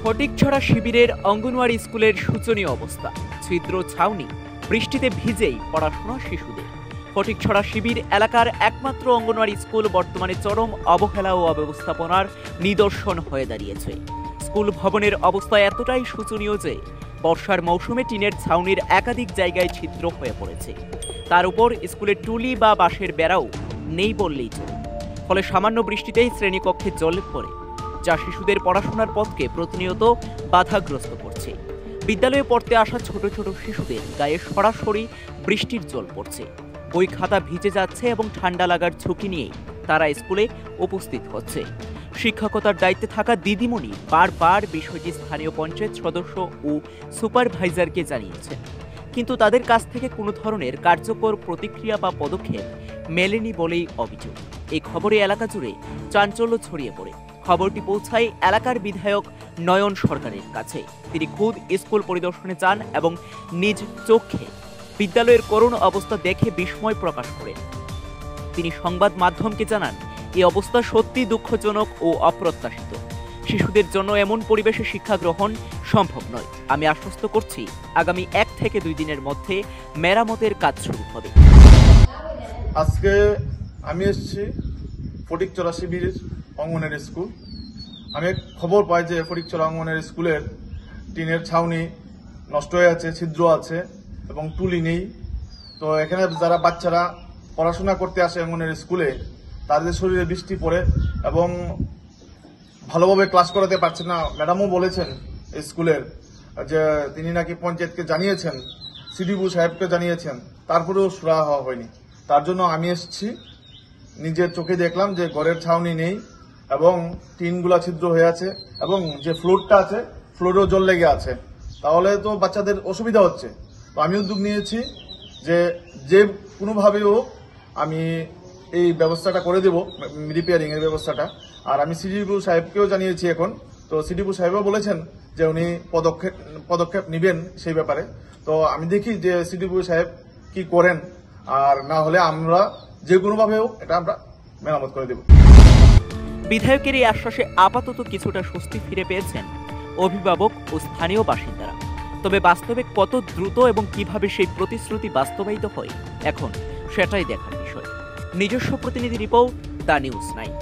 ফটিকছড়া শিবিরের অঙ্গনওয়াড়ি স্কুলের শোচনীয় অবস্থা। ছিদ্র ছাউনি, বৃষ্টিতে ভিজেই পড়াশোনা শিশুদের। ফটিকছড়া শিবির এলাকার একমাত্র অঙ্গনওয়াড়ি স্কুল বর্তমানে চরম অবহেলা ও অব্যবস্থাপনার নিদর্শন হয়ে দাঁড়িয়েছে। স্কুল ভবনের অবস্থা এতটাই শোচনীয় যে বর্ষার মৌসুমে টিনের ছাউনির একাধিক জায়গায় ছিদ্র হয়ে পড়েছে। তার উপর স্কুলের টুলি বা বাঁশের বেড়াও নেই বললেই চলে। ফলে সামান্য বৃষ্টিতেই শ্রেণীকক্ষে জল পড়ে, যা শিশুদের পড়াশোনার পথকে প্রতিনিয়ত বাধাগ্রস্ত করছে। বিদ্যালয়ে পড়তে আসা ছোট ছোট শিশুদের গায়ে সরাসরি বৃষ্টির জল পড়ছে, বই খাতা ভিজে যাচ্ছে এবং ঠান্ডা লাগার ঝুঁকি নিয়েই তারা স্কুলে উপস্থিত হচ্ছে। শিক্ষকতার দায়িত্বে থাকা দিদিমণি বারবার বিষয়টি স্থানীয় পঞ্চায়েত সদস্য ও সুপারভাইজারকে জানিয়েছেন, কিন্তু তাদের কাছ থেকে কোনো ধরনের কার্যকর প্রতিক্রিয়া বা পদক্ষেপ মেলেনি বলেই অভিযোগ। এই খবরে এলাকা জুড়ে চাঞ্চল্য ছড়িয়ে পড়ে। খবরটি পৌঁছায় এলাকার বিধায়ক নয়ন সরকারের কাছে। তিনি খুদ স্কুল পরিদর্শনে যান এবং নিজ চোখে বিদ্যালয়ের করুণ অবস্থা দেখে বিস্ময় প্রকাশ করেন। তিনি সংবাদ মাধ্যমকে জানান, এই অবস্থা সত্যি দুঃখজনক ও অপ্রত্যাশিত। শিশুদের জন্য এমন পরিবেশে শিক্ষা গ্রহণ সম্ভব নয়। আমি আশ্বস্ত করছি, আগামী 1 থেকে 2 দিনের মধ্যে মেরামতের কাজ শুরু হবে। আজকে আমি এসেছি ফটিকছড়া শিবির অঙ্গনের স্কুল। আমি খবর পাই যে ফটিকছড়া অঙ্গনের স্কুলের টিনের ছাউনি নষ্ট হয়ে আছে, ছিদ্র আছে এবং টুলি নেই। তো এখানে যারা বাচ্চারা পড়াশোনা করতে আসে অঙ্গনের স্কুলে, তাদের শরীরে বৃষ্টি পড়ে এবং ভালোভাবে ক্লাস করাতে পারছেন না। ম্যাডামও বলেছেন স্কুলের যে তিনি নাকি পঞ্চায়েতকে জানিয়েছেন, সিডিপি সাহেবকে জানিয়েছেন, তারপরেও সুরাহা হওয়া হয়নি। তার জন্য আমি এসেছি, নিজের চোখে দেখলাম যে ঘরের ছাউনি নেই এবং টিনগুলা ছিদ্র হয়ে আছে এবং যে ফ্লোরটা আছে ফ্লোরেও জল লেগে আছে। তাহলে তো বাচ্চাদের অসুবিধা হচ্ছে। তো আমি উদ্যোগ নিয়েছি যে কোনোভাবেও আমি এই ব্যবস্থাটা করে দেব, রিপেয়ারিং এর ব্যবস্থাটা। আর আমি সিডিপি সাহেবকেও জানিয়েছি এখন। তো সিডিপি সাহেবও বলেছেন যে উনি পদক্ষেপ নেবেন সেই ব্যাপারে। তো আমি দেখি যে সিডিপি সাহেব কি করেন, আর না হলে আমরা যে কোনোভাবে হোক এটা আমরা মেরামত করে দেব। বিধায়কের এই আশ্বাসে আপাতত কিছুটা স্বস্তি ফিরে পেয়েছেন অভিভাবক ও স্থানীয় বাসিন্দারা। তবে বাস্তবে কত দ্রুত এবং কিভাবে সেই প্রতিশ্রুতি বাস্তবায়িত হয়, এখন সেটাই দেখার বিষয়। নিজস্ব প্রতিনিধি রিপোর্ট, দ্য নিউজ 9।